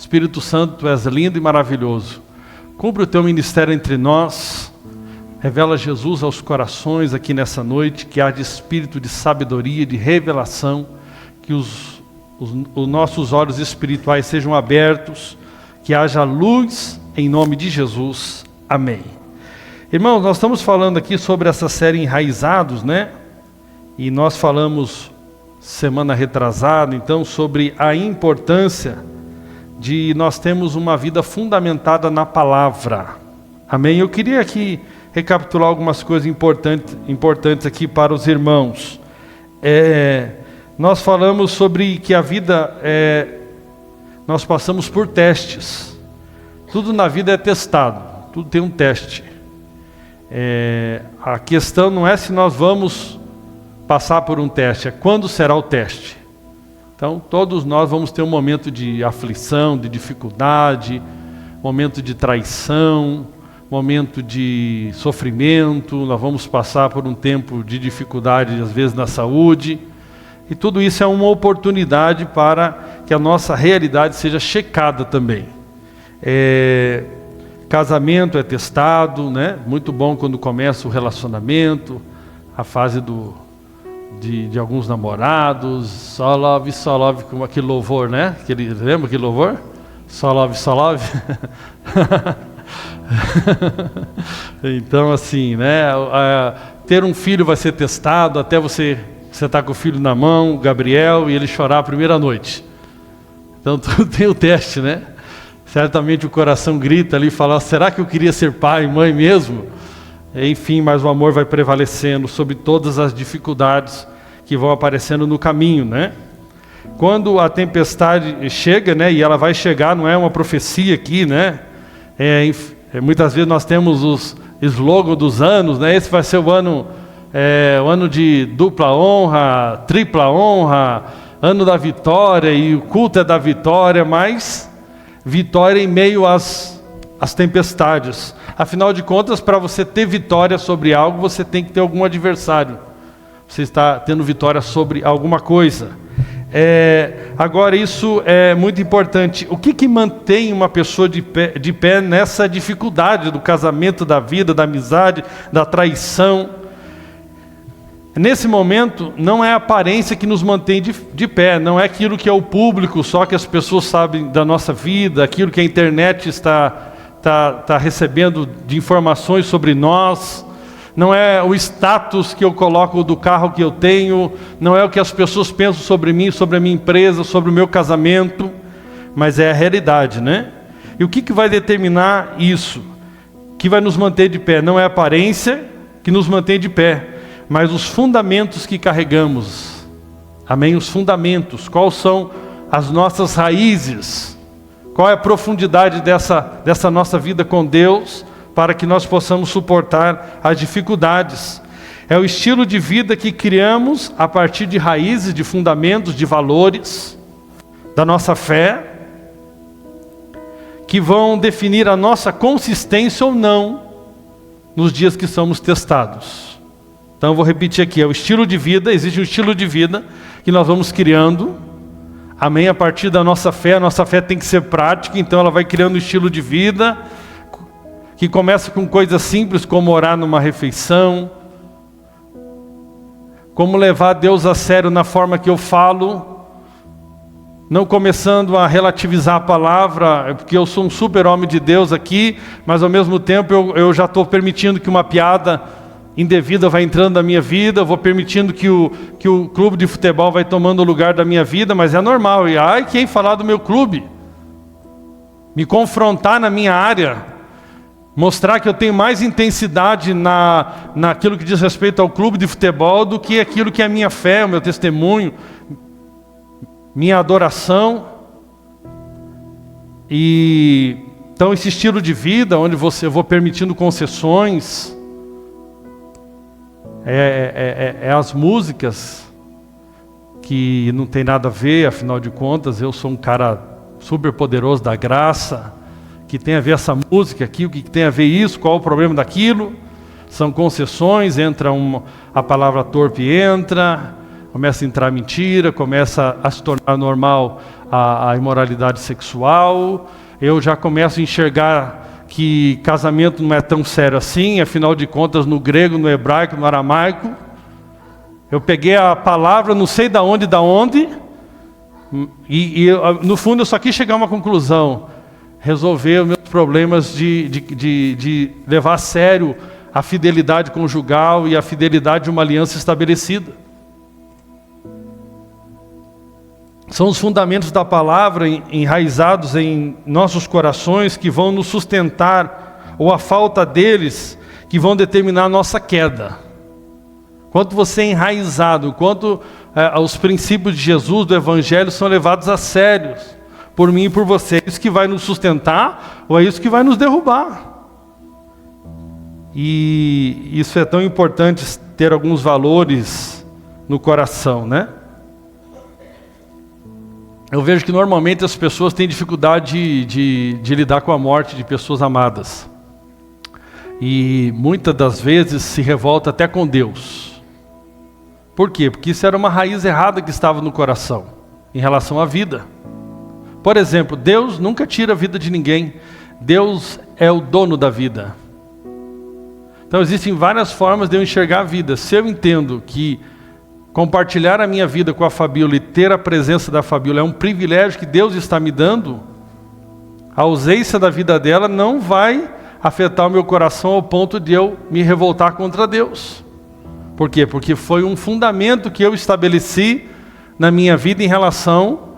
Espírito Santo, Tu és lindo e maravilhoso. Cumpre o Teu ministério entre nós. Revela Jesus aos corações aqui nessa noite, que haja espírito de sabedoria, de revelação, que os nossos olhos espirituais sejam abertos, que haja luz em nome de Jesus. Amém. Irmãos, nós estamos falando aqui sobre essa série Enraizados, né? E nós falamos semana retrasada, então, sobre a importância de nós termos uma vida fundamentada na palavra. Amém? Eu queria aqui recapitular algumas coisas importantes aqui para os irmãos. Nós falamos sobre que a vida, nós passamos por testes. Tudo na vida é testado, tudo tem um teste. A questão não é se nós vamos passar por um teste, é quando será o teste. Então, todos nós vamos ter um momento de aflição, de dificuldade, momento de traição, momento de sofrimento, nós vamos passar por um tempo de dificuldade, às vezes na saúde, e tudo isso é uma oportunidade para que a nossa realidade seja checada também. Casamento é testado, né? Muito bom quando começa o relacionamento, a fase de alguns namorados, só love, como aquele louvor, né? Lembra aquele louvor? Só love. Então, assim, né? Ter um filho vai ser testado até você estar com o filho na mão, Gabriel, e ele chorar a primeira noite. Então, tudo tem o teste, né? Certamente o coração grita ali e fala, será que eu queria ser pai e mãe mesmo? Enfim, mas o amor vai prevalecendo sobre todas as dificuldades que vão aparecendo no caminho, né? Quando a tempestade chega, né? E ela vai chegar, não é uma profecia aqui, né? Muitas vezes nós temos os slogans dos anos, né? Esse vai ser o ano de dupla honra, tripla honra, ano da vitória, e o culto é da vitória, mas vitória em meio às tempestades. Afinal de contas, para você ter vitória sobre algo, você tem que ter algum adversário. Você está tendo vitória sobre alguma coisa. Agora, isso é muito importante. O que mantém uma pessoa de pé nessa dificuldade do casamento, da vida, da amizade, da traição? Nesse momento, não é a aparência que nos mantém de pé, não é aquilo que é o público, só que as pessoas sabem da nossa vida, aquilo que a internet está recebendo de informações sobre nós, não é o status que eu coloco do carro que eu tenho, não é o que as pessoas pensam sobre mim, sobre a minha empresa, sobre o meu casamento, mas é a realidade, né? E o que vai determinar isso? Que vai nos manter de pé? Não é a aparência que nos mantém de pé, mas os fundamentos que carregamos. Amém? Os fundamentos. Quais são as nossas raízes? Qual é a profundidade dessa nossa vida com Deus, para que nós possamos suportar as dificuldades? É o estilo de vida que criamos a partir de raízes, de fundamentos, de valores, da nossa fé, que vão definir a nossa consistência ou não nos dias que somos testados. Então eu vou repetir aqui, é o estilo de vida, existe um estilo de vida que nós vamos criando, amém, a partir da nossa fé. A nossa fé tem que ser prática, então ela vai criando um estilo de vida, que começa com coisas simples, como orar numa refeição, como levar Deus a sério na forma que eu falo, não começando a relativizar a palavra, porque eu sou um super homem de Deus aqui, mas ao mesmo tempo eu já estou permitindo que uma piada indevida vai entrando na minha vida, eu vou permitindo que o clube de futebol vai tomando o lugar da minha vida, mas é normal. E ai, quem falar do meu clube? Me confrontar na minha área, mostrar que eu tenho mais intensidade naquilo que diz respeito ao clube de futebol do que aquilo que é a minha fé, o meu testemunho, minha adoração. E então esse estilo de vida, onde eu vou permitindo concessões, as músicas que não tem nada a ver, afinal de contas, eu sou um cara super poderoso da graça, que tem a ver essa música aqui, o que tem a ver isso, qual o problema daquilo? São concessões, a palavra torpe entra, Começa a entrar mentira, começa a se tornar normal a imoralidade sexual. Eu já começo a enxergar que casamento não é tão sério assim, afinal de contas, no grego, no hebraico, no aramaico. Eu peguei a palavra, não sei da onde, e no fundo eu só quis chegar a uma conclusão: resolver os meus problemas de levar a sério a fidelidade conjugal e a fidelidade de uma aliança estabelecida. São os fundamentos da palavra enraizados em nossos corações que vão nos sustentar, ou a falta deles, que vão determinar a nossa queda. Quanto você é enraizado, quanto os princípios de Jesus, do Evangelho, são levados a sério por mim e por você. É isso que vai nos sustentar, ou é isso que vai nos derrubar? E isso é tão importante, ter alguns valores no coração, né? Eu vejo que normalmente as pessoas têm dificuldade de lidar com a morte de pessoas amadas. E muitas das vezes se revolta até com Deus. Por quê? Porque isso era uma raiz errada que estava no coração, em relação à vida. Por exemplo, Deus nunca tira a vida de ninguém. Deus é o dono da vida. Então existem várias formas de eu enxergar a vida. Se eu entendo que compartilhar a minha vida com a Fabíola e ter a presença da Fabíola é um privilégio que Deus está me dando, a ausência da vida dela não vai afetar o meu coração ao ponto de eu me revoltar contra Deus. Por quê? Porque foi um fundamento que eu estabeleci na minha vida em relação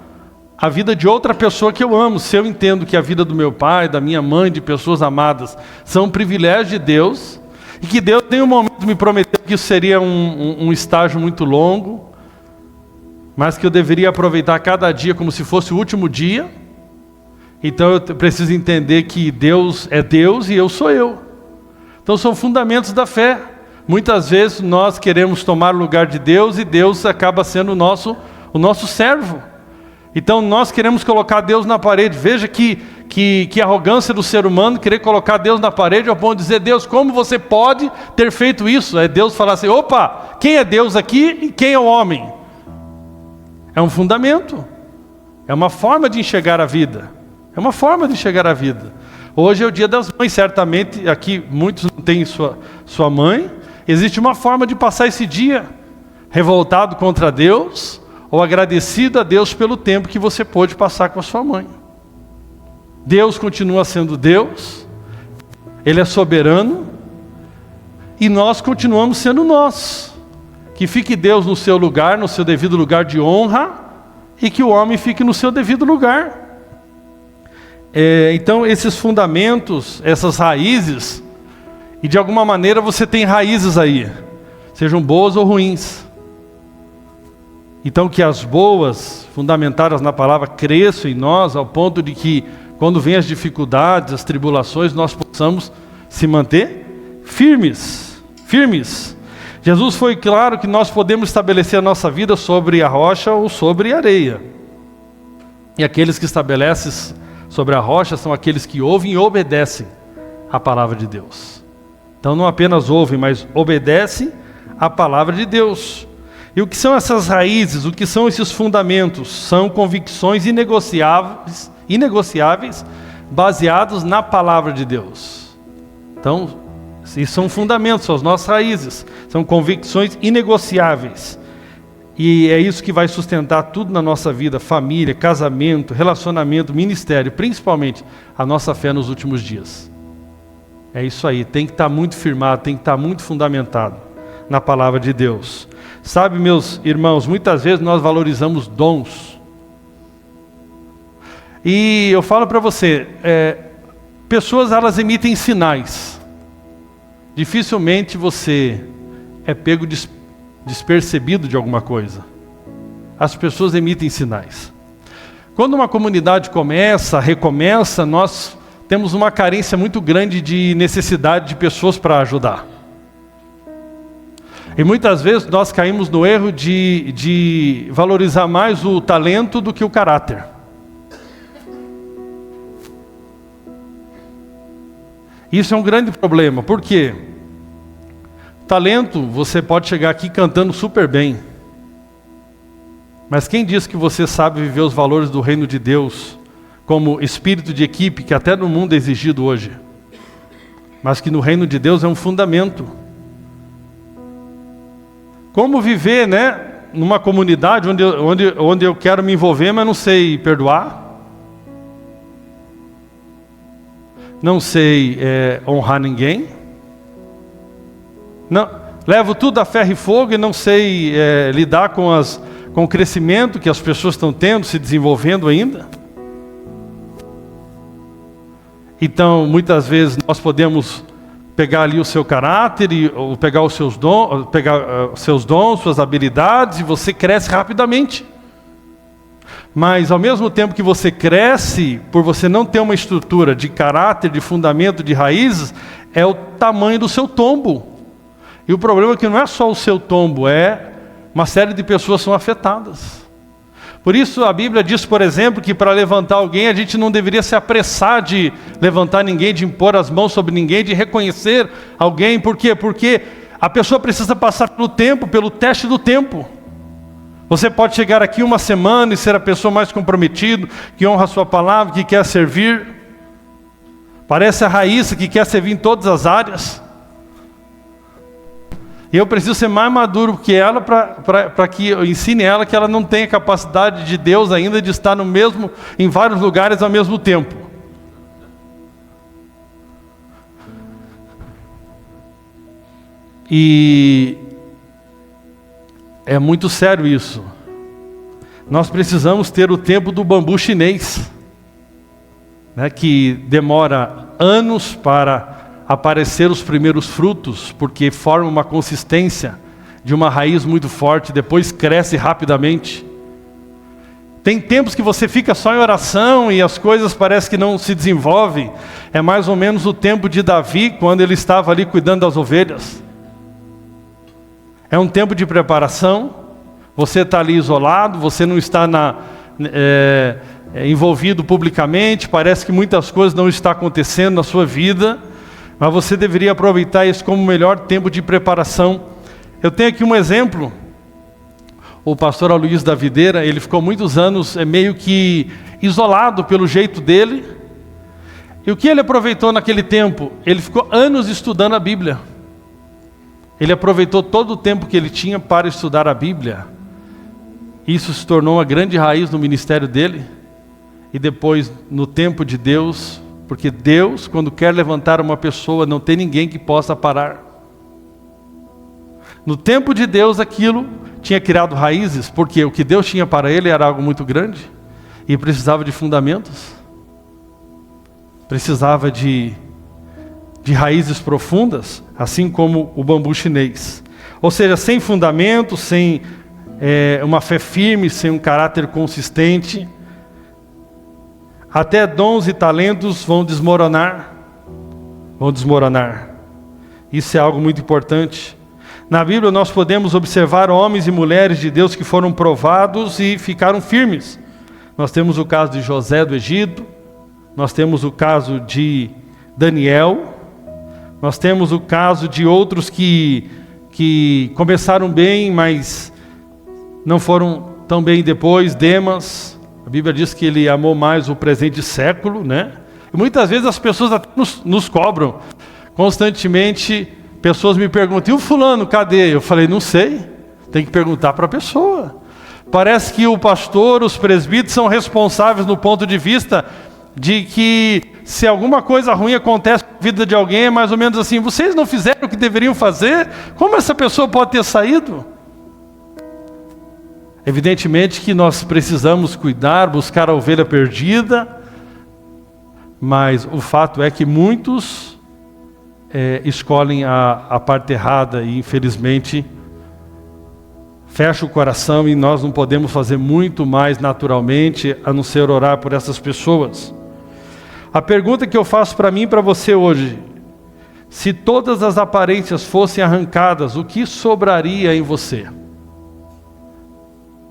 à vida de outra pessoa que eu amo. Se eu entendo que a vida do meu pai, da minha mãe, de pessoas amadas, são um privilégio de Deus, e que Deus em um momento me prometeu que isso seria um estágio muito longo, mas que eu deveria aproveitar cada dia como se fosse o último dia. Então eu preciso entender que Deus é Deus e eu sou eu. Então são fundamentos da fé. Muitas vezes nós queremos tomar o lugar de Deus e Deus acaba sendo o nosso servo. Então nós queremos colocar Deus na parede. Veja que arrogância do ser humano querer colocar Deus na parede ao ponto de dizer: Deus, como você pode ter feito isso? É Deus falar assim: opa, quem é Deus aqui e quem é o homem? É um fundamento, é uma forma de enxergar a vida, é uma forma de enxergar a vida. Hoje é o dia das mães, certamente aqui muitos não têm sua mãe. Existe uma forma de passar esse dia revoltado contra Deus ou agradecido a Deus pelo tempo que você pôde passar com a sua mãe. Deus continua sendo Deus, Ele é soberano, e nós continuamos sendo nós. Que fique Deus no seu lugar, no seu devido lugar de honra, e que o homem fique no seu devido lugar. Então esses fundamentos, essas raízes, e de alguma maneira você tem raízes aí, sejam boas ou ruins. Então que as boas, fundamentadas na palavra, cresçam em nós, ao ponto de que quando vêm as dificuldades, as tribulações, nós possamos se manter firmes. Jesus foi claro que nós podemos estabelecer a nossa vida sobre a rocha ou sobre a areia. E aqueles que estabelecem sobre a rocha são aqueles que ouvem e obedecem a palavra de Deus. Então não apenas ouvem, mas obedecem a palavra de Deus. E o que são essas raízes? O que são esses fundamentos? São convicções inegociáveis, baseados na palavra de Deus. Então, isso são fundamentos, são as nossas raízes, são convicções inegociáveis. E é isso que vai sustentar tudo na nossa vida: família, casamento, relacionamento, ministério, principalmente a nossa fé nos últimos dias. É isso aí, tem que estar muito firmado, tem que estar muito fundamentado na palavra de Deus. Sabe, meus irmãos, muitas vezes nós valorizamos dons. E eu falo para você, pessoas elas emitem sinais. Dificilmente você é pego despercebido de alguma coisa. As pessoas emitem sinais. Quando uma comunidade recomeça, nós temos uma carência muito grande de necessidade de pessoas para ajudar. E muitas vezes nós caímos no erro de valorizar mais o talento do que o caráter. Isso é um grande problema. Por quê? Talento, você pode chegar aqui cantando super bem. Mas quem diz que você sabe viver os valores do reino de Deus como espírito de equipe, que até no mundo é exigido hoje, mas que no reino de Deus é um fundamento? Como viver, né, numa comunidade onde eu quero me envolver, mas não sei perdoar? Não sei honrar ninguém? Não, levo tudo a ferro e fogo e não sei lidar com o crescimento que as pessoas estão tendo, se desenvolvendo ainda? Então, muitas vezes nós podemos pegar ali o seu caráter, ou pegar os seus dons, suas habilidades, e você cresce rapidamente. Mas ao mesmo tempo que você cresce, por você não ter uma estrutura de caráter, de fundamento, de raízes, é o tamanho do seu tombo. E o problema é que não é só o seu tombo, é uma série de pessoas são afetadas. Por isso a Bíblia diz, por exemplo, que para levantar alguém, a gente não deveria se apressar de levantar ninguém, de impor as mãos sobre ninguém, de reconhecer alguém. Por quê? Porque a pessoa precisa passar pelo tempo, pelo teste do tempo. Você pode chegar aqui uma semana e ser a pessoa mais comprometida, que honra a sua palavra, que quer servir. Parece a Raíssa, que quer servir em todas as áreas. E eu preciso ser mais maduro que ela para que eu ensine ela que ela não tem a capacidade de Deus ainda de estar em vários lugares ao mesmo tempo. E é muito sério isso. Nós precisamos ter o tempo do bambu chinês, né, que demora anos para aparecer os primeiros frutos, porque forma uma consistência de uma raiz muito forte, depois cresce rapidamente. Tem tempos que você fica só em oração e as coisas parecem que não se desenvolvem. É mais ou menos o tempo de Davi, quando ele estava ali cuidando das ovelhas. É um tempo de preparação. Você está ali isolado, você não está envolvido publicamente, parece que muitas coisas não estão acontecendo na sua vida, mas você deveria aproveitar isso como o melhor tempo de preparação. Eu tenho aqui um exemplo. O pastor Aloysio da Videira, ele ficou muitos anos meio que isolado pelo jeito dele. E o que ele aproveitou naquele tempo? Ele ficou anos estudando a Bíblia. Ele aproveitou todo o tempo que ele tinha para estudar a Bíblia. Isso se tornou uma grande raiz no ministério dele. E depois, no tempo de Deus, porque Deus, quando quer levantar uma pessoa, não tem ninguém que possa parar. No tempo de Deus, aquilo tinha criado raízes, porque o que Deus tinha para ele era algo muito grande e precisava de fundamentos, precisava de raízes profundas, assim como o bambu chinês. Ou seja, sem fundamento, sem uma fé firme, sem um caráter consistente, até dons e talentos vão desmoronar. Isso é algo muito importante. Na Bíblia nós podemos observar homens e mulheres de Deus que foram provados e ficaram firmes. Nós temos o caso de José do Egito, nós temos o caso de Daniel, nós temos o caso de outros que começaram bem, mas não foram tão bem depois. Demas, a Bíblia diz que ele amou mais o presente século, né? E muitas vezes as pessoas até nos cobram. Constantemente, pessoas me perguntam, e o fulano, cadê? Eu falei, não sei, tem que perguntar para a pessoa. Parece que o pastor, os presbíteros são responsáveis no ponto de vista de que se alguma coisa ruim acontece na vida de alguém, é mais ou menos assim, vocês não fizeram o que deveriam fazer? Como essa pessoa pode ter saído? Evidentemente que nós precisamos cuidar, buscar a ovelha perdida, mas o fato é que muitos escolhem a parte errada e infelizmente fecha o coração, e nós não podemos fazer muito mais naturalmente a não ser orar por essas pessoas. A pergunta que eu faço para mim e para você hoje: se todas as aparências fossem arrancadas, o que sobraria em você?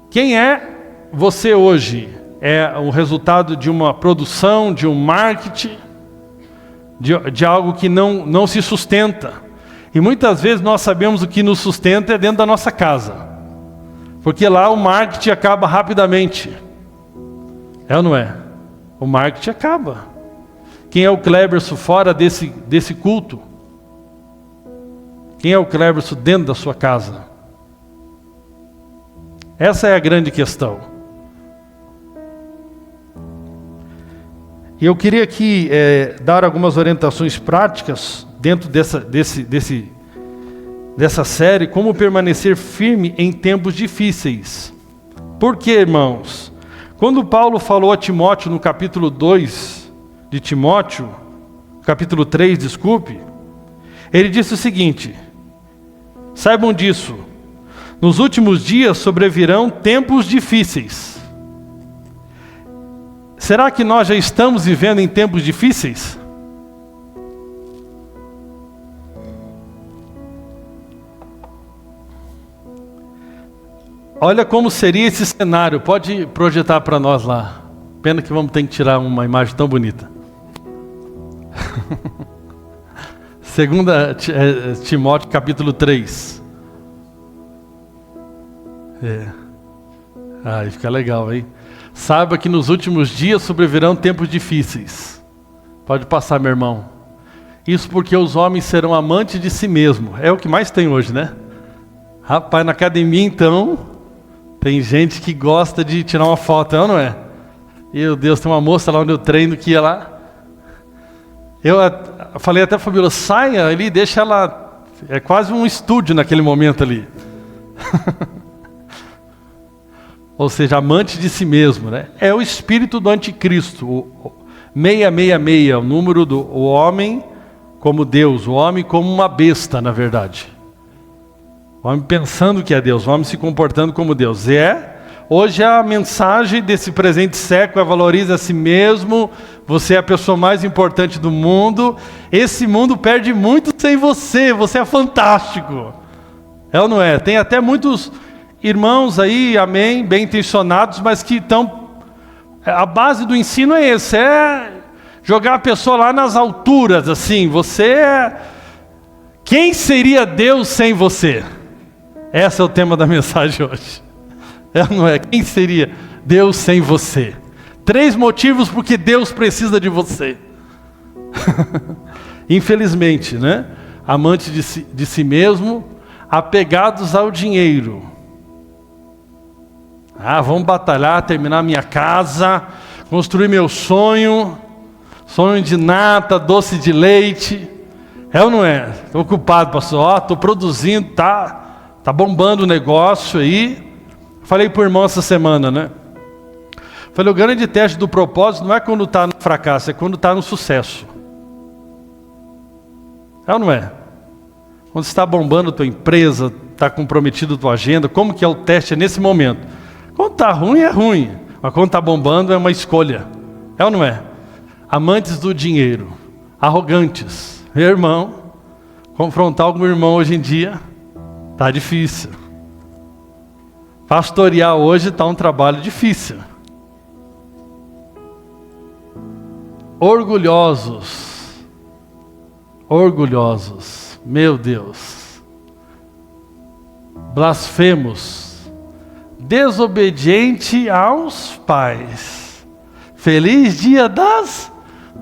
Quem é você hoje? É o resultado de uma produção, de um marketing, de algo que não se sustenta. E muitas vezes nós sabemos o que nos sustenta é dentro da nossa casa. Porque lá o marketing acaba rapidamente. É ou não é? O marketing acaba. Quem é o Cleberson fora desse culto? Quem é o Cleberson dentro da sua casa? Essa é a grande questão. E eu queria aqui dar algumas orientações práticas dentro dessa série, como permanecer firme em tempos difíceis. Por quê, irmãos? Quando Paulo falou a Timóteo no capítulo 2 de Timóteo, capítulo 3, desculpe, ele disse o seguinte: saibam disso, nos últimos dias sobrevirão tempos difíceis. Será que nós já estamos vivendo em tempos difíceis? Olha como seria esse cenário. Pode projetar para nós lá. Pena que vamos ter que tirar uma imagem tão bonita. Segunda Timóteo capítulo 3. Aí fica legal, hein? Saiba que nos últimos dias sobrevirão tempos difíceis. Pode passar, meu irmão. Isso porque os homens serão amantes de si mesmos. É o que mais tem hoje, né? Rapaz, na academia então, tem gente que gosta de tirar uma foto, não é? Meu Deus, tem uma moça lá onde eu treino que ia lá. Eu falei até a Fabiola, saia ali, deixa ela... É quase um estúdio naquele momento ali. Ou seja, amante de si mesmo, né? É o espírito do anticristo, o 666, o número do homem como Deus, o homem como uma besta, na verdade. O homem pensando que é Deus, o homem se comportando como Deus. Hoje a mensagem desse presente século é: valorize a si mesmo, você é a pessoa mais importante do mundo, esse mundo perde muito sem você, você é fantástico. É ou não é? Tem até muitos irmãos aí, amém, bem intencionados, mas que estão... A base do ensino é esse, é jogar a pessoa lá nas alturas, assim, você é... Quem seria Deus sem você? Esse é o tema da mensagem hoje. É ou não é? Quem seria Deus sem você? 3 motivos porque Deus precisa de você. Infelizmente, né? Amante de si mesmo, apegados ao dinheiro. Vamos batalhar, terminar minha casa, construir meu sonho de nata, doce de leite. É ou não é? Estou ocupado, pastor. Estou produzindo, tá bombando o negócio aí. Falei para o irmão essa semana, né? Falei, o grande teste do propósito não é quando está no fracasso, é quando está no sucesso. É ou não é? Quando você está bombando a tua empresa, está comprometido a tua agenda, como que é o teste nesse momento? Quando está ruim, é ruim. Mas quando está bombando, é uma escolha. É ou não é? Amantes do dinheiro, arrogantes. Meu irmão, confrontar algum irmão hoje em dia, está difícil. Pastorear hoje está um trabalho difícil. Orgulhosos. Meu Deus. Blasfemos. Desobediente aos pais. Feliz dia das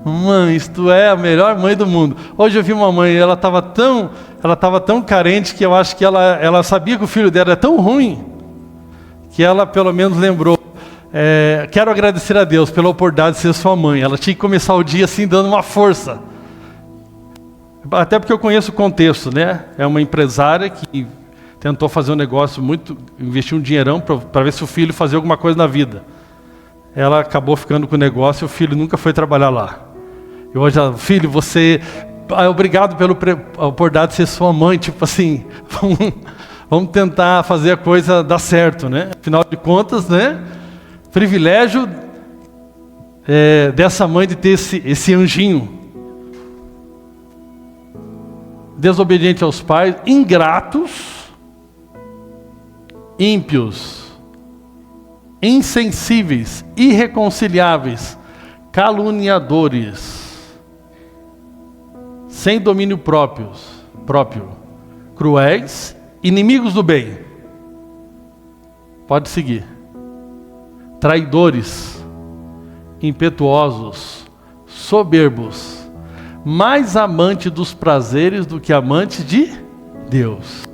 mães. Tu é a melhor mãe do mundo. Hoje eu vi uma mãe, ela estava tão carente que eu acho que ela sabia que o filho dela é tão ruim que ela pelo menos lembrou. Quero agradecer a Deus pela oportunidade de ser sua mãe. Ela tinha que começar o dia assim dando uma força. Até porque eu conheço o contexto, né? É uma empresária que tentou fazer um negócio investir um dinheirão para ver se o filho fazia alguma coisa na vida. Ela acabou ficando com o negócio e o filho nunca foi trabalhar lá. E hoje, filho, você... obrigado pela oportunidade de ser sua mãe. Tipo assim, vamos tentar fazer a coisa dar certo, né? Afinal de contas, né? Privilégio dessa mãe de ter esse anjinho. Desobediente aos pais, ingratos, ímpios, insensíveis, irreconciliáveis, caluniadores, sem domínio próprio, cruéis, inimigos do bem. Pode seguir. Traidores, impetuosos, soberbos, mais amante dos prazeres do que amante de Deus.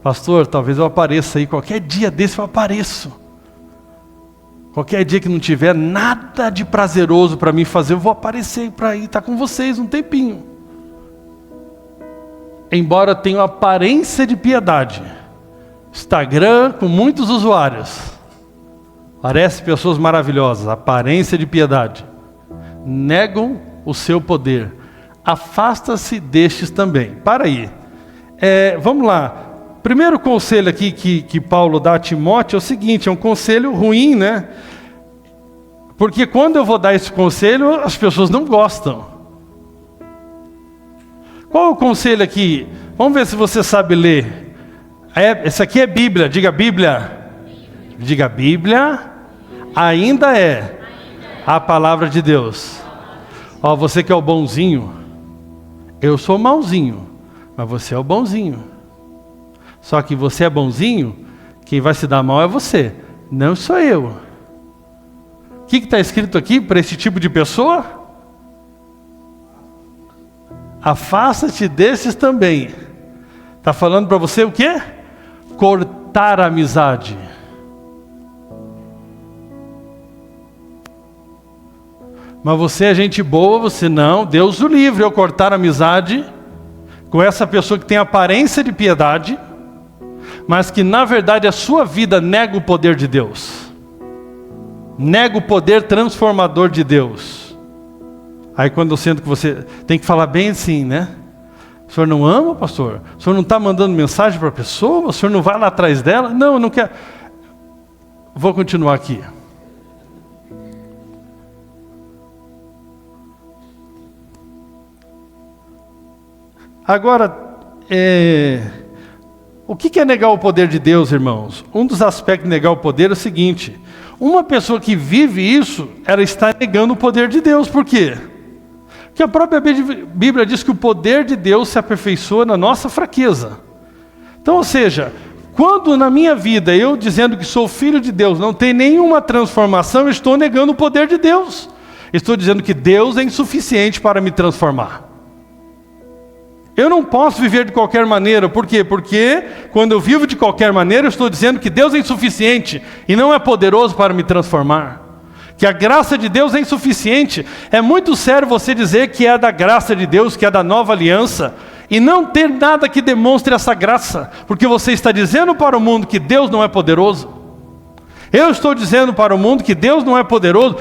Pastor, talvez eu apareça aí, qualquer dia desse eu apareço. Qualquer dia que não tiver nada de prazeroso para mim fazer, eu vou aparecer para ir estar com vocês um tempinho. Embora tenha aparência de piedade, Instagram com muitos usuários, parece pessoas maravilhosas, aparência de piedade, negam o seu poder, afasta-se destes também. Para aí, vamos lá. Primeiro conselho aqui que Paulo dá a Timóteo é o seguinte, é um conselho ruim, né? Porque quando eu vou dar esse conselho, as pessoas não gostam. Qual é o conselho aqui? Vamos ver se você sabe ler. Esse aqui é Bíblia, diga Bíblia. Diga Bíblia, ainda é a palavra de Deus. Ó, você que é o bonzinho, eu sou o malzinho, mas você é o bonzinho. Só que você é bonzinho, quem vai se dar mal é você, não sou eu. O que está escrito aqui para esse tipo de pessoa? Afasta-te desses também. Está falando para você o quê? Cortar a amizade. Mas você é gente boa, você não. Deus o livre eu cortar a amizade com essa pessoa que tem aparência de piedade, mas que na verdade a sua vida nega o poder de Deus. Nega o poder transformador de Deus. Aí quando eu sinto que você tem que falar bem assim, né? O senhor não ama, pastor? O senhor não está mandando mensagem para a pessoa? O senhor não vai lá atrás dela? Não, eu não quero. Vou continuar aqui. Agora, o que é negar o poder de Deus, irmãos? Um dos aspectos de negar o poder é o seguinte: uma pessoa que vive isso, ela está negando o poder de Deus. Por quê? Porque a própria Bíblia diz que o poder de Deus se aperfeiçoa na nossa fraqueza. Então, ou seja, quando na minha vida eu dizendo que sou filho de Deus não tem nenhuma transformação, eu estou negando o poder de Deus. Estou dizendo que Deus é insuficiente para me transformar. Eu não posso viver de qualquer maneira. Por quê? Porque quando eu vivo de qualquer maneira, eu estou dizendo que Deus é insuficiente e não é poderoso para me transformar. Que a graça de Deus é insuficiente. É muito sério você dizer que é da graça de Deus, que é da nova aliança, e não ter nada que demonstre essa graça, porque você está dizendo para o mundo que Deus não é poderoso. Eu estou dizendo para o mundo que Deus não é poderoso.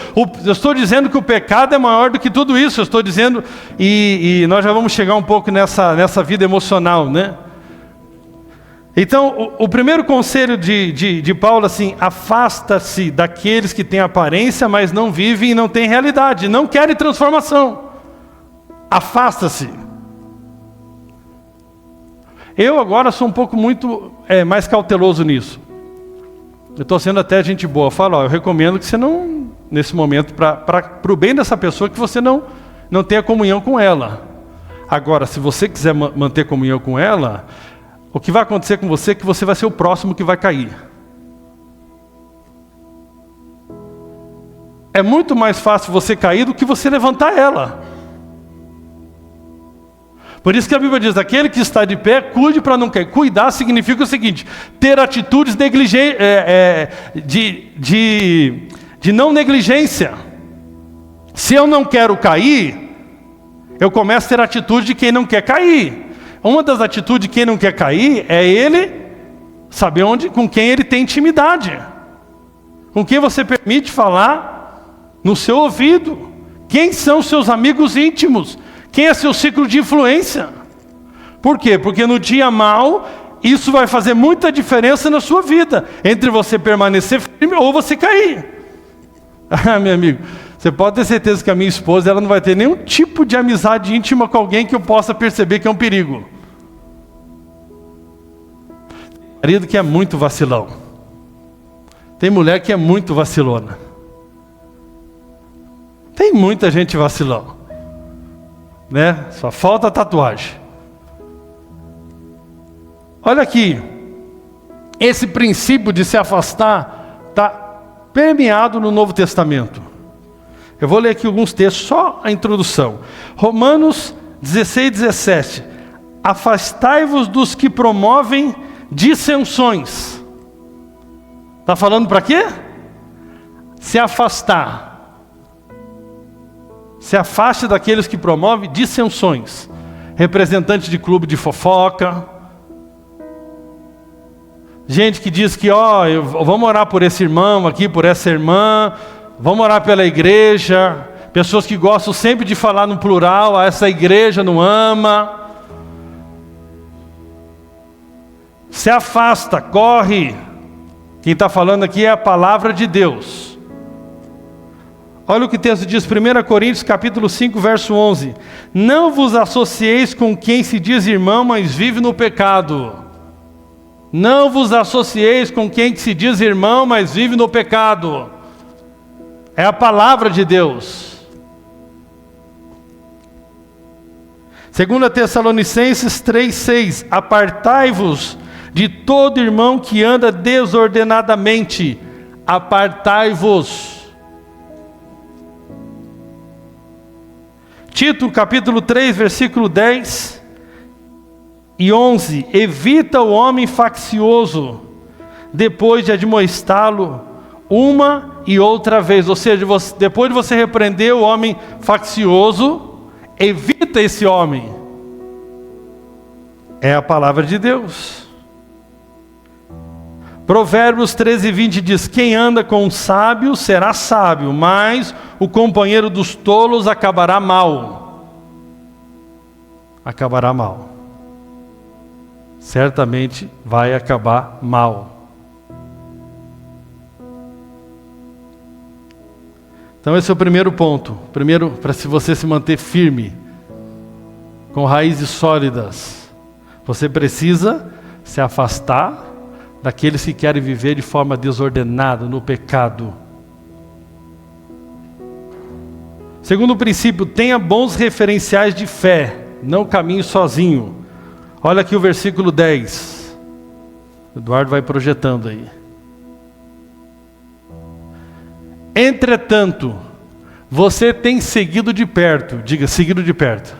Eu estou dizendo que o pecado é maior do que tudo isso. Eu estou dizendo, e nós já vamos chegar um pouco nessa vida emocional, né? Então, o primeiro conselho de Paulo, assim, afasta-se daqueles que têm aparência, mas não vivem e não têm realidade, não querem transformação. Afasta-se. Eu agora sou um pouco muito mais cauteloso nisso. Eu estou sendo até gente boa. Eu falo, eu recomendo que você não, nesse momento, para o bem dessa pessoa, que você não tenha comunhão com ela. Agora, se você quiser manter comunhão com ela, o que vai acontecer com você é que você vai ser o próximo que vai cair. É muito mais fácil você cair do que você levantar ela. Por isso que a Bíblia diz, aquele que está de pé, cuide para não cair. Cuidar significa o seguinte, ter atitudes de não negligência. Se eu não quero cair, eu começo a ter atitude de quem não quer cair. Uma das atitudes de quem não quer cair é ele saber com quem ele tem intimidade. Com quem você permite falar no seu ouvido. Quem são seus amigos íntimos? Quem é seu ciclo de influência? Por quê? Porque no dia mau, isso vai fazer muita diferença na sua vida. Entre você permanecer firme ou você cair. Ah, meu amigo, você pode ter certeza que a minha esposa ela não vai ter nenhum tipo de amizade íntima com alguém que eu possa perceber que é um perigo. Tem marido que é muito vacilão. Tem mulher que é muito vacilona. Tem muita gente vacilão. Né? Só falta tatuagem. Olha aqui, Esse princípio de se afastar está permeado no Novo Testamento. Eu vou ler aqui alguns textos, só a introdução. Romanos 16, 17. Afastai-vos dos que promovem dissensões. Está falando para quê? Se afastar. Se afaste daqueles que promovem dissensões. Representantes de clube de fofoca. Gente que diz que, vamos orar por esse irmão aqui, por essa irmã. Vamos orar pela igreja. Pessoas que gostam sempre de falar no plural, essa igreja não ama. Se afasta, corre. Quem está falando aqui é a palavra de Deus. Olha o que o texto diz, 1 Coríntios capítulo 5, verso 11. Não vos associeis com quem se diz irmão, mas vive no pecado. Não vos associeis com quem se diz irmão, mas vive no pecado. É a palavra de Deus. 2 Tessalonicenses 3,6. Apartai-vos de todo irmão que anda desordenadamente. Apartai-vos. Tito capítulo 3, versículo 10 e 11. Evita o homem faccioso, depois de admoestá-lo uma e outra vez. Ou seja, depois de você repreender o homem faccioso, evita esse homem. É a palavra de Deus. Provérbios 13, 20 diz: quem anda com um sábio será sábio, mas o companheiro dos tolos acabará mal. Acabará mal. Certamente vai acabar mal. Então esse é o primeiro ponto. Primeiro, para você se manter firme, com raízes sólidas, você precisa se afastar daqueles que querem viver de forma desordenada, no pecado. Segundo princípio, tenha bons referenciais de fé, não caminhe sozinho. Olha aqui o versículo 10. Eduardo vai projetando aí. Entretanto, você tem seguido de perto. Diga, seguido de perto.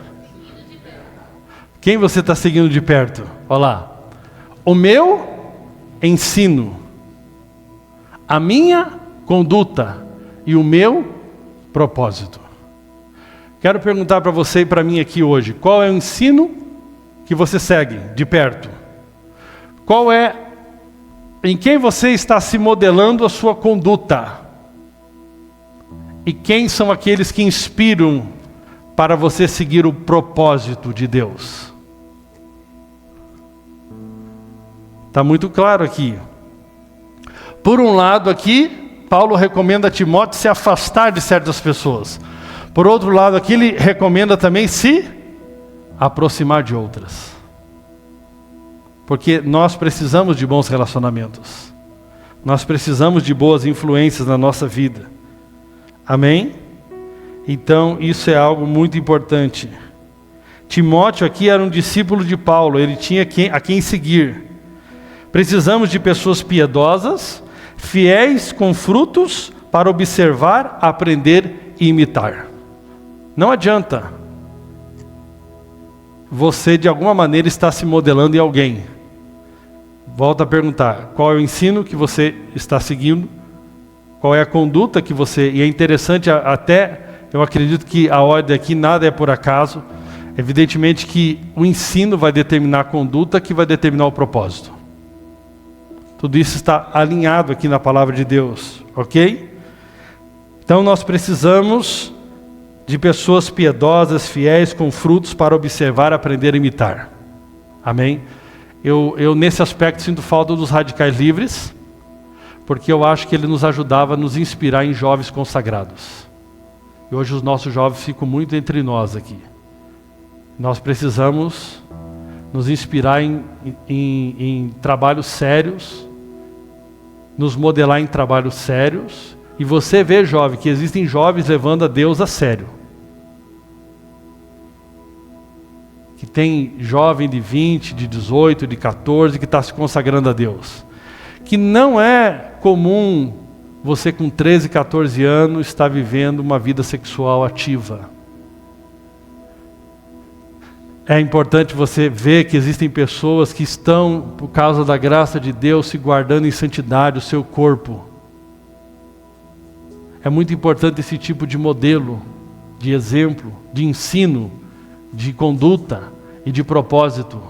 Quem você está seguindo de perto? Olha lá. O meu ensino, a minha conduta e o meu propósito. Quero perguntar para você e para mim aqui hoje, qual é o ensino que você segue de perto? Qual é, em quem você está se modelando a sua conduta? E quem são aqueles que inspiram para você seguir o propósito de Deus? Está muito claro aqui. Por um lado aqui, Paulo recomenda a Timóteo se afastar de certas pessoas. Por outro lado aqui, ele recomenda também se aproximar de outras. Porque nós precisamos de bons relacionamentos. Nós precisamos de boas influências na nossa vida. Amém? Então isso é algo muito importante. Timóteo aqui era um discípulo de Paulo, ele tinha a quem seguir. Precisamos de pessoas piedosas, fiéis com frutos para observar, aprender e imitar. Não adianta você de alguma maneira estar se modelando em alguém. Volto a perguntar, qual é o ensino que você está seguindo? Qual é a conduta que você... E é interessante até, eu acredito que a ordem aqui nada é por acaso. Evidentemente que o ensino vai determinar a conduta que vai determinar o propósito. Tudo isso está alinhado aqui na palavra de Deus, ok? Então nós precisamos de pessoas piedosas, fiéis, com frutos para observar, aprender e imitar. Amém? Eu nesse aspecto sinto falta dos radicais livres, porque eu acho que ele nos ajudava a nos inspirar em jovens consagrados. E hoje os nossos jovens ficam muito entre nós aqui. Nós precisamos nos inspirar em trabalhos sérios, nos modelar em trabalhos sérios. E você vê, jovem, que existem jovens levando a Deus a sério. Que tem jovem de 20, de 18, de 14 que está se consagrando a Deus. que não é comum você com 13, 14 anos estar vivendo uma vida sexual ativa. É importante você ver que existem pessoas que estão, por causa da graça de Deus, se guardando em santidade o seu corpo. É muito importante esse tipo de modelo, de exemplo, de ensino, de conduta e de propósito.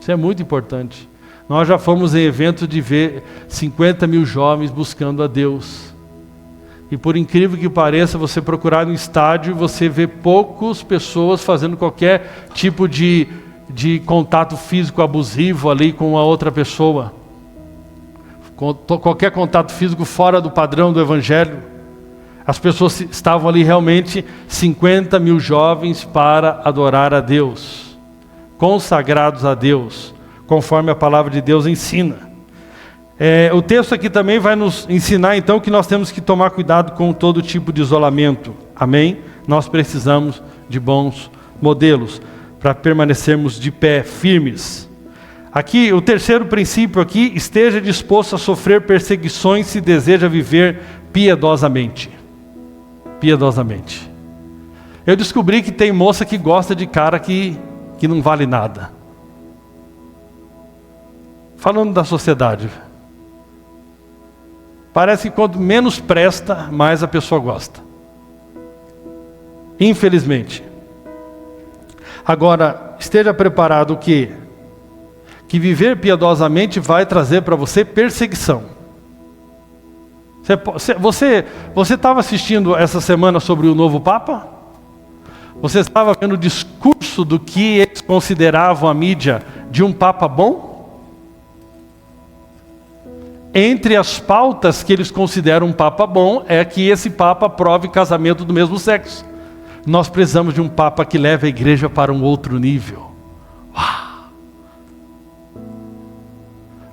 Isso é muito importante. Nós já fomos em eventos de ver 50 mil jovens buscando a Deus. E por incrível que pareça, você procurar no estádio e você vê poucas pessoas fazendo qualquer tipo de contato físico abusivo ali com a outra pessoa. Qualquer contato físico fora do padrão do Evangelho. As pessoas estavam ali realmente 50 mil jovens para adorar a Deus. Consagrados a Deus, conforme a palavra de Deus ensina. O texto aqui também vai nos ensinar então que nós temos que tomar cuidado com todo tipo de isolamento. Amém? Nós precisamos de bons modelos para permanecermos de pé, firmes. Aqui, o terceiro princípio aqui, esteja disposto a sofrer perseguições se deseja viver piedosamente. Piedosamente. Eu descobri que tem moça que gosta de cara que não vale nada. Falando da sociedade. Parece que quanto menos presta, mais a pessoa gosta. Infelizmente. Agora, esteja preparado que viver piedosamente vai trazer para você perseguição. Você estava assistindo essa semana sobre o novo Papa? Você estava vendo o discurso do que eles consideravam a mídia de um Papa bom? Entre as pautas que eles consideram um Papa bom é que esse Papa aprove casamento do mesmo sexo. Nós precisamos de um Papa que leve a igreja para um outro nível. Uau!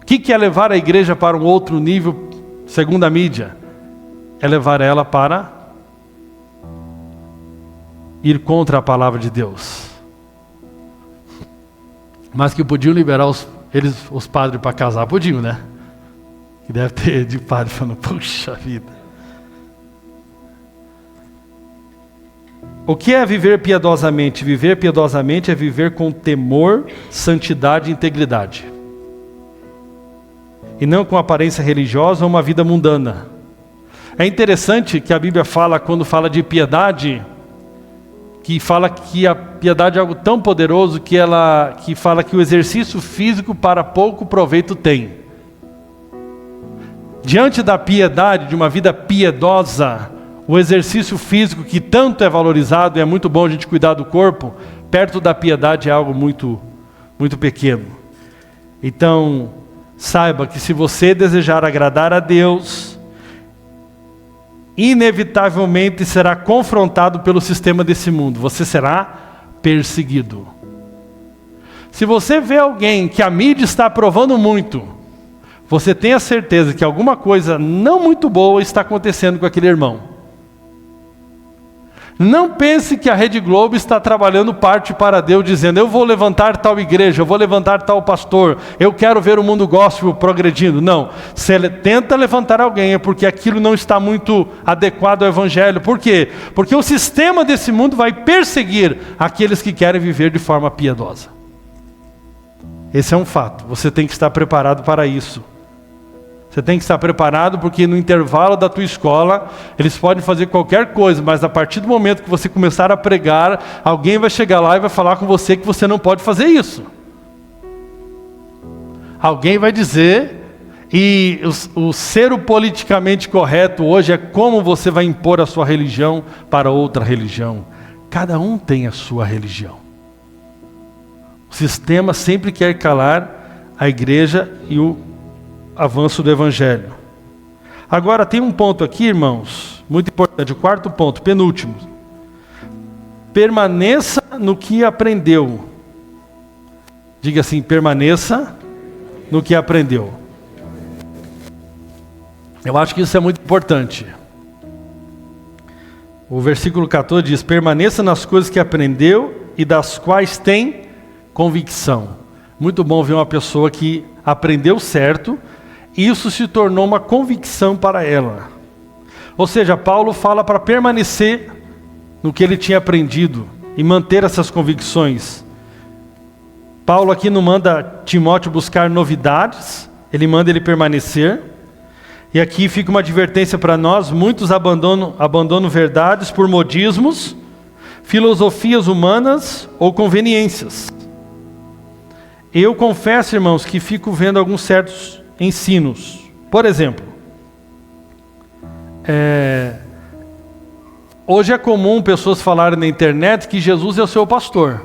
O que é levar a igreja para um outro nível, segundo a mídia? É levar ela para ir contra a palavra de Deus. Mas que podiam liberar os padres para casar, podiam, né? Que deve ter de padre falando, puxa vida. O que é viver piedosamente? Viver piedosamente é viver com temor, santidade e integridade. E não com aparência religiosa ou uma vida mundana. É interessante que a Bíblia fala, quando fala de piedade, que fala que a piedade é algo tão poderoso que fala que o exercício físico para pouco proveito tem. Diante da piedade, de uma vida piedosa, o exercício físico que tanto é valorizado, e é muito bom a gente cuidar do corpo, perto da piedade é algo muito, muito pequeno. Então, saiba que se você desejar agradar a Deus, inevitavelmente será confrontado pelo sistema desse mundo. Você será perseguido. Se você vê alguém que a mídia está aprovando muito, você tem a certeza que alguma coisa não muito boa está acontecendo com aquele irmão. Não pense que a Rede Globo está trabalhando parte para Deus, dizendo, eu vou levantar tal igreja, eu vou levantar tal pastor, eu quero ver o mundo gospel progredindo. Não, se ele tenta levantar alguém é porque aquilo não está muito adequado ao Evangelho. Por quê? Porque o sistema desse mundo vai perseguir aqueles que querem viver de forma piedosa. Esse é um fato, você tem que estar preparado para isso. Você tem que estar preparado porque no intervalo da tua escola, eles podem fazer qualquer coisa, mas a partir do momento que você começar a pregar, alguém vai chegar lá e vai falar com você que você não pode fazer isso. Alguém vai dizer, e o ser o politicamente correto hoje é como você vai impor a sua religião para outra religião. Cada um tem a sua religião. O sistema sempre quer calar a igreja e o avanço do Evangelho. Agora tem um ponto aqui, irmãos, muito importante, o quarto ponto, penúltimo. Permaneça no que aprendeu. Diga assim, permaneça no que aprendeu. Eu acho que isso é muito importante. O versículo 14 diz, permaneça nas coisas que aprendeu e das quais tem convicção. Muito bom ver uma pessoa que aprendeu certo, isso se tornou uma convicção para ela. Ou seja, Paulo fala para permanecer no que ele tinha aprendido e manter essas convicções. Paulo aqui não manda Timóteo buscar novidades, ele manda ele permanecer. E aqui fica uma advertência para nós: muitos abandonam verdades por modismos, filosofias humanas ou conveniências. Eu confesso, irmãos, que fico vendo alguns certos ensinos. Por exemplo, hoje é comum pessoas falarem na internet que Jesus é o seu pastor.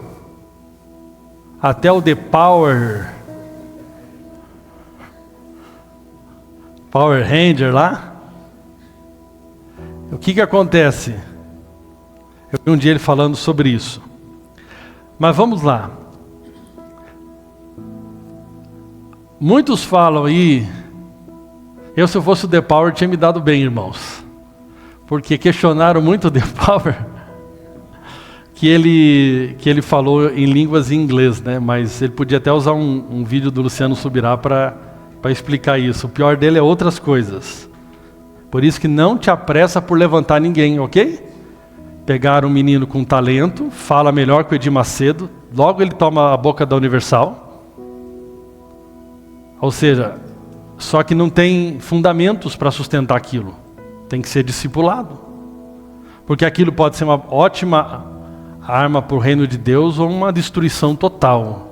Até o The Power Ranger lá. O que acontece? Eu vi um dia ele falando sobre isso. Mas vamos lá. Muitos falam aí, se eu fosse o The Power tinha me dado bem, irmãos. Porque questionaram muito o The Power, que ele falou em línguas em inglês, né? Mas ele podia até usar um vídeo do Luciano Subirá para explicar isso. O pior dele é outras coisas. Por isso que não te apressa por levantar ninguém, ok? Pegaram um menino com talento, fala melhor que o Edir Macedo, logo ele toma a boca da Universal. Ou seja, só que não tem fundamentos para sustentar aquilo. Tem que ser discipulado. Porque aquilo pode ser uma ótima arma para o reino de Deus ou uma destruição total.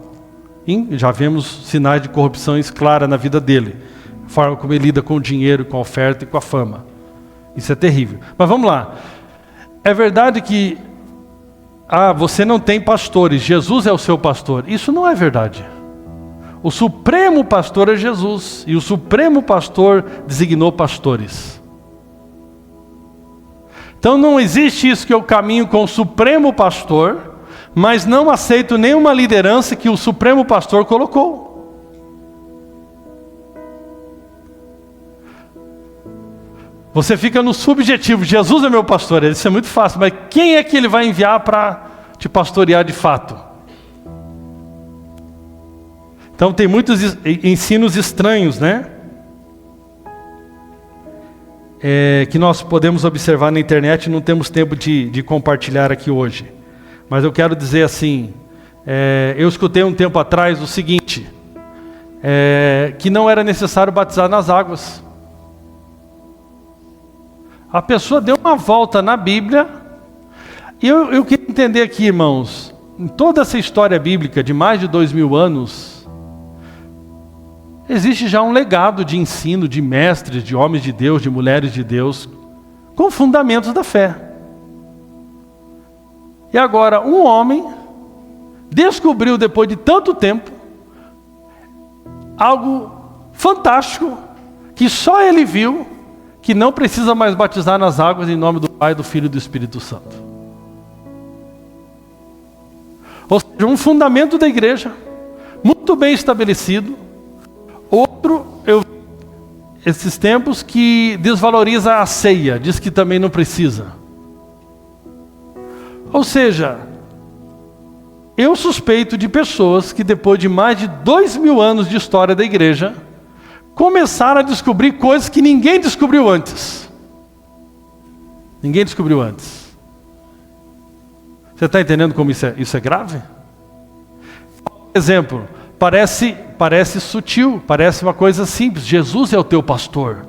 E já vemos sinais de corrupção clara na vida dele. A forma como ele lida com o dinheiro, com a oferta e com a fama. Isso é terrível. Mas vamos lá. É verdade que você não tem pastores, Jesus é o seu pastor. Isso não é verdade. O supremo pastor é Jesus. E o supremo pastor designou pastores. Então não existe isso que eu caminho com o supremo pastor, mas não aceito nenhuma liderança que o supremo pastor colocou. Você fica no subjetivo, Jesus é meu pastor. Isso é muito fácil, mas quem é que ele vai enviar para te pastorear de fato? Então tem muitos ensinos estranhos, né? Que nós podemos observar na internet, não temos tempo de compartilhar aqui hoje. Mas eu quero dizer assim, eu escutei um tempo atrás o seguinte, que não era necessário batizar nas águas. A pessoa deu uma volta na Bíblia, e eu queria entender aqui, irmãos, em toda essa história bíblica de mais de 2000 anos, existe já um legado de ensino, de mestres, de homens de Deus, de mulheres de Deus, com fundamentos da fé. E agora, um homem descobriu, depois de tanto tempo, algo fantástico, que só ele viu, que não precisa mais batizar nas águas em nome do Pai, do Filho e do Espírito Santo. Ou seja, um fundamento da igreja, muito bem estabelecido. Outro, eu vi esses tempos, que desvaloriza a ceia, diz que também não precisa. Ou seja, eu suspeito de pessoas que depois de mais de 2000 anos de história da igreja, começaram a descobrir coisas que ninguém descobriu antes. Ninguém descobriu antes. Você está entendendo como isso é grave? Por exemplo, parece sutil, parece uma coisa simples. Jesus é o teu pastor.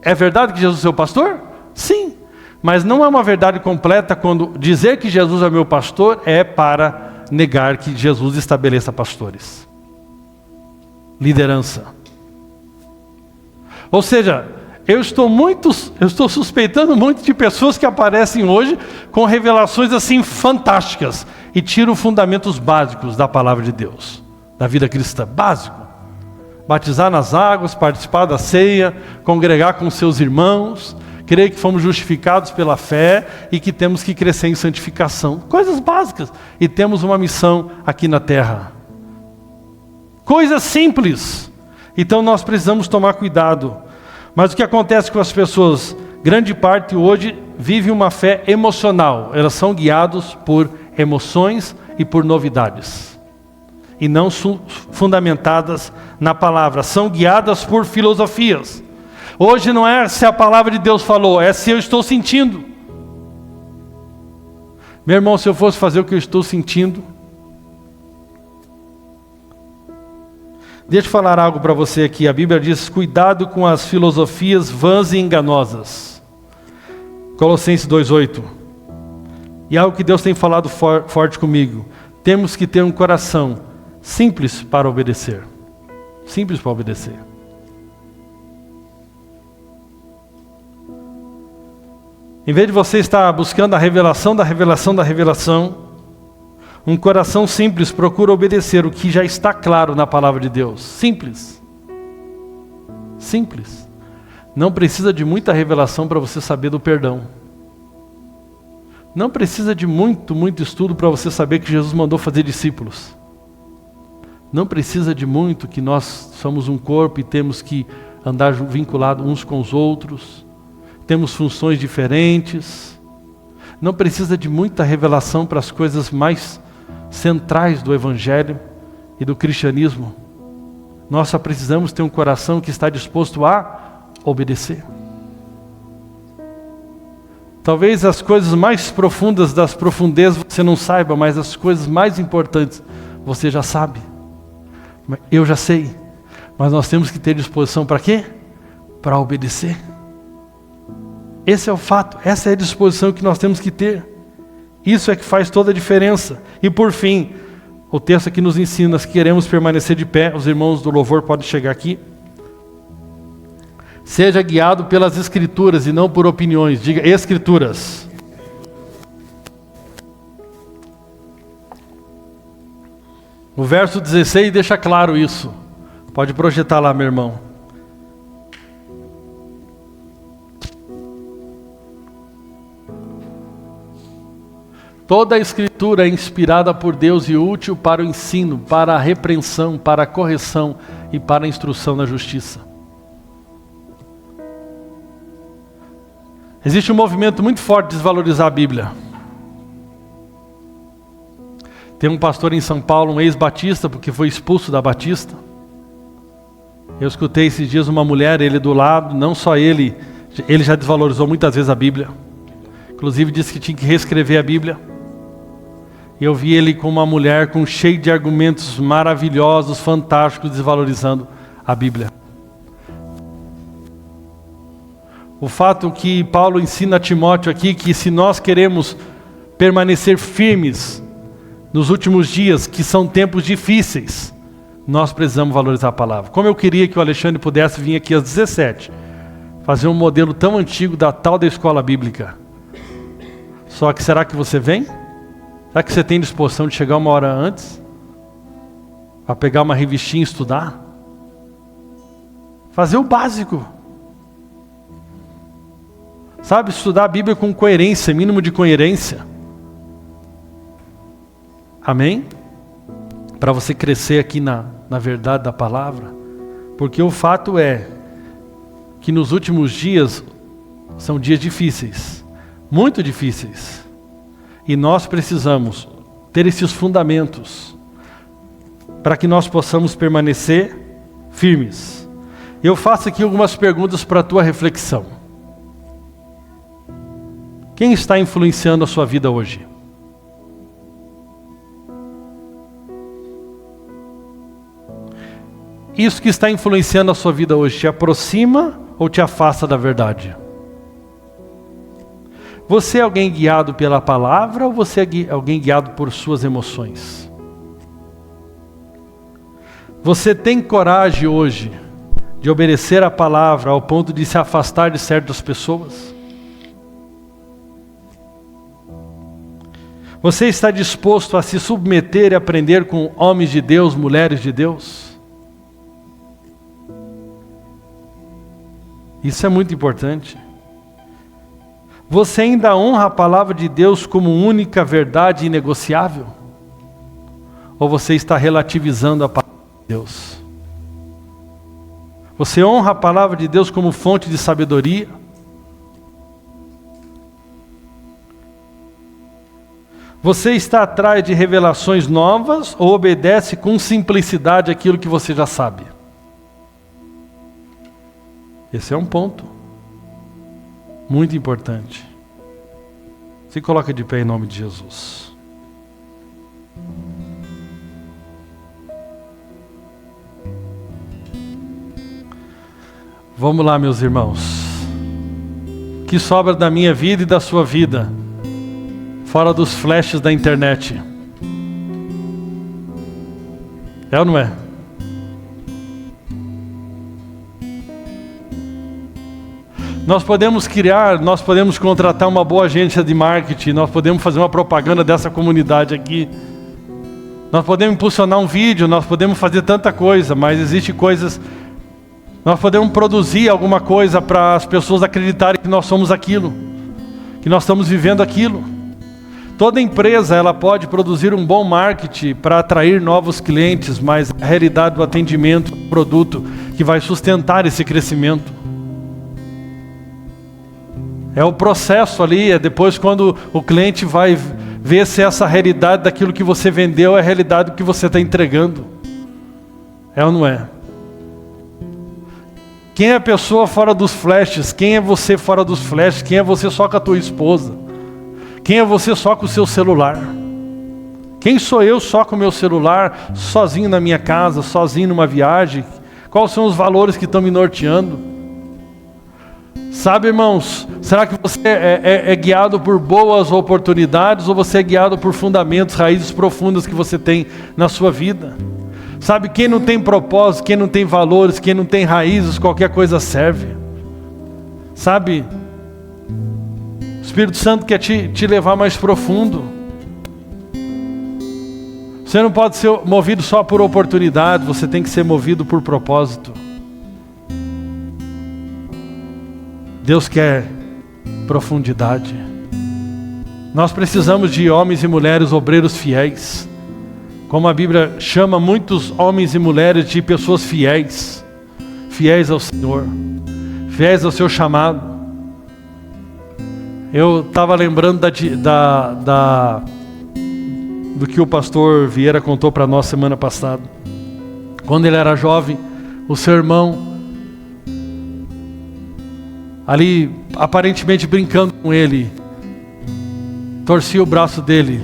É verdade que Jesus é o pastor? Sim. Mas não é uma verdade completa quando dizer que Jesus é meu pastor é para negar que Jesus estabeleça pastores. Liderança. Ou seja, eu estou suspeitando muito de pessoas que aparecem hoje com revelações assim fantásticas e tiram fundamentos básicos da palavra de Deus, da vida cristã, básico. Batizar nas águas, participar da ceia, congregar com seus irmãos, crer que fomos justificados pela fé e que temos que crescer em santificação. Coisas básicas. E temos uma missão aqui na terra. Coisas simples. Então nós precisamos tomar cuidado. Mas o que acontece com as pessoas, grande parte hoje vive uma fé emocional. Elas são guiadas por emoções e por novidades. E não fundamentadas na palavra, são guiadas por filosofias. Hoje não é se a palavra de Deus falou, é se eu estou sentindo. Meu irmão, se eu fosse fazer o que eu estou sentindo, deixa eu falar algo para você aqui. A Bíblia diz: cuidado com as filosofias vãs e enganosas. Colossenses 2:8. E algo que Deus tem falado forte comigo: temos que ter um coração simples para obedecer. Simples para obedecer. Em vez de você estar buscando a revelação da revelação da revelação, um coração simples procura obedecer o que já está claro na palavra de Deus. Simples. Simples. Não precisa de muita revelação para você saber do perdão. Não precisa de muito estudo para você saber que Jesus mandou fazer discípulos. Não precisa de muito, que nós somos um corpo e temos que andar vinculados uns com os outros. Temos funções diferentes. Não precisa de muita revelação para as coisas mais centrais do Evangelho e do cristianismo. Nós só precisamos ter um coração que está disposto a obedecer. Talvez as coisas mais profundas das profundezas você não saiba, mas as coisas mais importantes você já sabe. Eu já sei. Mas nós temos que ter disposição para quê? Para obedecer. Esse é o fato, essa é a disposição que nós temos que ter. Isso é que faz toda a diferença. E por fim, o texto aqui nos ensina: se queremos permanecer de pé, os irmãos do louvor podem chegar aqui. Seja guiado pelas Escrituras e não por opiniões. Diga: Escrituras. O verso 16 deixa claro isso. Pode projetar lá, meu irmão. Toda a Escritura é inspirada por Deus e útil para o ensino, para a repreensão, para a correção e para a instrução na justiça. Existe um movimento muito forte de desvalorizar a Bíblia. Tem um pastor em São Paulo, um ex-batista, porque foi expulso da Batista. Eu escutei esses dias uma mulher, ele do lado, não só ele já desvalorizou muitas vezes a Bíblia. Inclusive disse que tinha que reescrever a Bíblia. E eu vi ele com uma mulher cheio de argumentos maravilhosos, fantásticos, desvalorizando a Bíblia. O fato que Paulo ensina a Timóteo aqui, que se nós queremos permanecer firmes nos últimos dias, que são tempos difíceis, nós precisamos valorizar a palavra. Como eu queria que o Alexandre pudesse vir aqui às 17, fazer um modelo tão antigo da tal da escola bíblica. Só que será que você vem? Será que você tem disposição de chegar uma hora antes? Para pegar uma revistinha e estudar? Fazer o básico. Sabe, estudar a Bíblia com coerência, mínimo de coerência. Amém? Para você crescer aqui na verdade da palavra. Porque o fato é que nos últimos dias são dias difíceis. Muito difíceis. E nós precisamos ter esses fundamentos para que nós possamos permanecer firmes. Eu faço aqui algumas perguntas para a tua reflexão. Quem está influenciando a sua vida hoje? Isso que está influenciando a sua vida hoje te aproxima ou te afasta da verdade? Você é alguém guiado pela palavra ou você é alguém guiado por suas emoções? Você tem coragem hoje de obedecer a palavra ao ponto de se afastar de certas pessoas? Você está disposto a se submeter e aprender com homens de Deus, mulheres de Deus? Isso é muito importante. Você ainda honra a palavra de Deus como única verdade inegociável? Ou você está relativizando a palavra de Deus? Você honra a palavra de Deus como fonte de sabedoria? Você está atrás de revelações novas ou obedece com simplicidade aquilo que você já sabe? Esse é um ponto muito importante. Se coloca de pé em nome de Jesus. Vamos lá, meus irmãos. O que sobra da minha vida e da sua vida, fora dos flashes da internet? É ou não é? Nós podemos contratar uma boa agência de marketing, nós podemos fazer uma propaganda dessa comunidade aqui. Nós podemos impulsionar um vídeo, nós podemos fazer tanta coisa, mas existe coisas... Nós podemos produzir alguma coisa para as pessoas acreditarem que nós somos aquilo, que nós estamos vivendo aquilo. Toda empresa ela pode produzir um bom marketing para atrair novos clientes, mas a realidade do atendimento, do produto que vai sustentar esse crescimento. É o processo ali, é depois quando o cliente vai ver se essa realidade daquilo que você vendeu é a realidade do que você está entregando. É ou não é? Quem é a pessoa fora dos flashes? Quem é você fora dos flashes? Quem é você só com a tua esposa? Quem é você só com o seu celular? Quem sou eu só com o meu celular, sozinho na minha casa, sozinho numa viagem? Quais são os valores que estão me norteando? Sabe, irmãos, será que você é guiado por boas oportunidades ou você é guiado por fundamentos, raízes profundas que você tem na sua vida? Sabe, quem não tem propósito, quem não tem valores, quem não tem raízes, qualquer coisa serve. Sabe, o Espírito Santo quer te levar mais profundo. Você não pode ser movido só por oportunidade, você tem que ser movido por propósito. Deus quer profundidade. Nós precisamos de homens e mulheres obreiros fiéis. Como a Bíblia chama muitos homens e mulheres de pessoas fiéis. Fiéis ao Senhor. Fiéis ao seu chamado. Eu estava lembrando do que o pastor Vieira contou para nós semana passada. Quando ele era jovem, o seu irmão, ali aparentemente brincando com ele, torcia o braço dele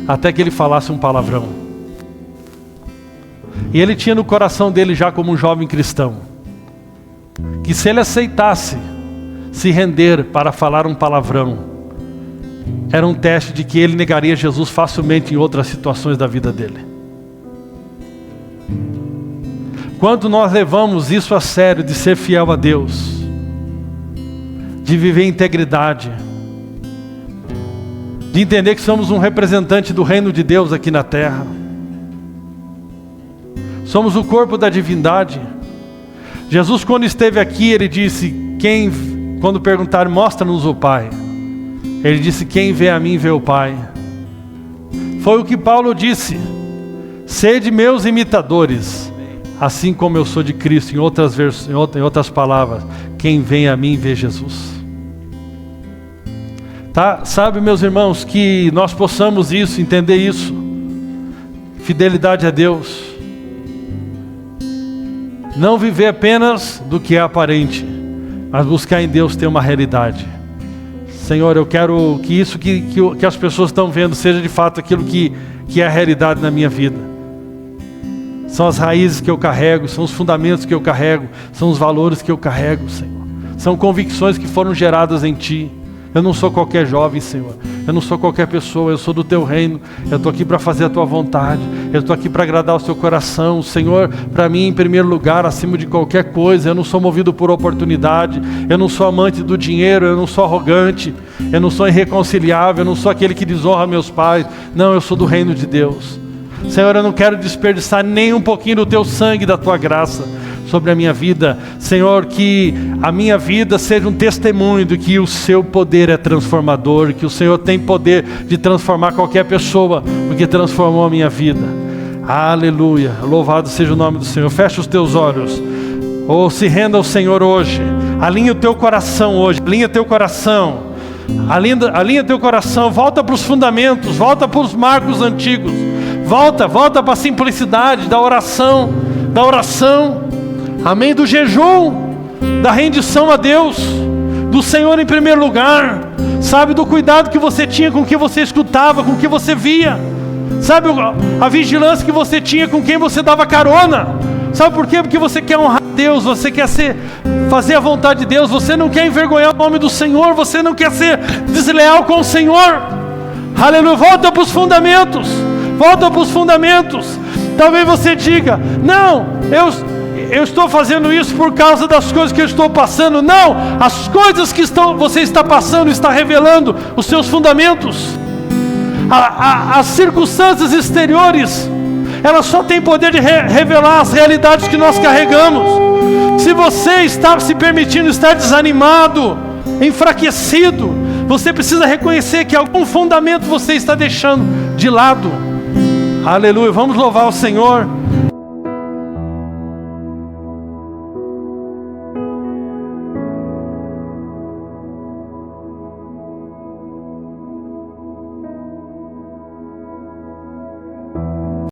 até que ele falasse um palavrão. E ele tinha no coração dele, já como um jovem cristão, que se ele aceitasse se render para falar um palavrão, era um teste de que ele negaria Jesus facilmente em outras situações da vida dele. Quando nós levamos isso a sério, de ser fiel a Deus, de viver em integridade, de entender que somos um representante do reino de Deus aqui na terra, somos o corpo da divindade. Jesus, quando esteve aqui, ele disse, quando perguntaram, mostra-nos o Pai, ele disse, quem vê a mim vê o Pai. Foi o que Paulo disse, sede meus imitadores, assim como eu sou de Cristo. Em outras palavras, quem vem a mim vê Jesus. Tá? Sabe, meus irmãos, que nós possamos entender isso. Fidelidade a Deus. Não viver apenas do que é aparente, mas buscar em Deus ter uma realidade. Senhor, eu quero que isso que as pessoas estão vendo seja de fato aquilo que é a realidade na minha vida. São as raízes que eu carrego, são os fundamentos que eu carrego, são os valores que eu carrego, Senhor. São convicções que foram geradas em Ti. Eu não sou qualquer jovem, Senhor. Eu não sou qualquer pessoa, eu sou do Teu reino. Eu estou aqui para fazer a Tua vontade. Eu estou aqui para agradar o Seu coração. Senhor, para mim, em primeiro lugar, acima de qualquer coisa. Eu não sou movido por oportunidade. Eu não sou amante do dinheiro. Eu não sou arrogante. Eu não sou irreconciliável. Eu não sou aquele que desonra meus pais. Não, eu sou do reino de Deus. Senhor, eu não quero desperdiçar nem um pouquinho do Teu sangue e da Tua graça sobre a minha vida. Senhor, que a minha vida seja um testemunho de que o Seu poder é transformador, que o Senhor tem poder de transformar qualquer pessoa, porque transformou a minha vida. Aleluia, louvado seja o nome do Senhor. Fecha os teus olhos, ou se renda ao Senhor hoje. Alinha o teu coração hoje, alinha o teu coração. Alinha teu coração, volta para os fundamentos, volta para os marcos antigos, volta para a simplicidade da oração, amém, do jejum, da rendição a Deus, do Senhor em primeiro lugar, sabe, do cuidado que você tinha com o que você escutava, com o que você via, sabe, a vigilância que você tinha com quem você dava carona. Sabe por quê? Porque você quer honrar Deus, você quer fazer a vontade de Deus, você não quer envergonhar o nome do Senhor, você não quer ser desleal com o Senhor. Aleluia, volta para os fundamentos, Talvez você diga, não, eu estou fazendo isso por causa das coisas que eu estou passando. Não, as coisas que você está passando está revelando os seus fundamentos. As circunstâncias exteriores, elas só têm poder de revelar as realidades que nós carregamos. Se você está se permitindo estar desanimado, enfraquecido, você precisa reconhecer que algum fundamento você está deixando de lado. Aleluia, vamos louvar o Senhor.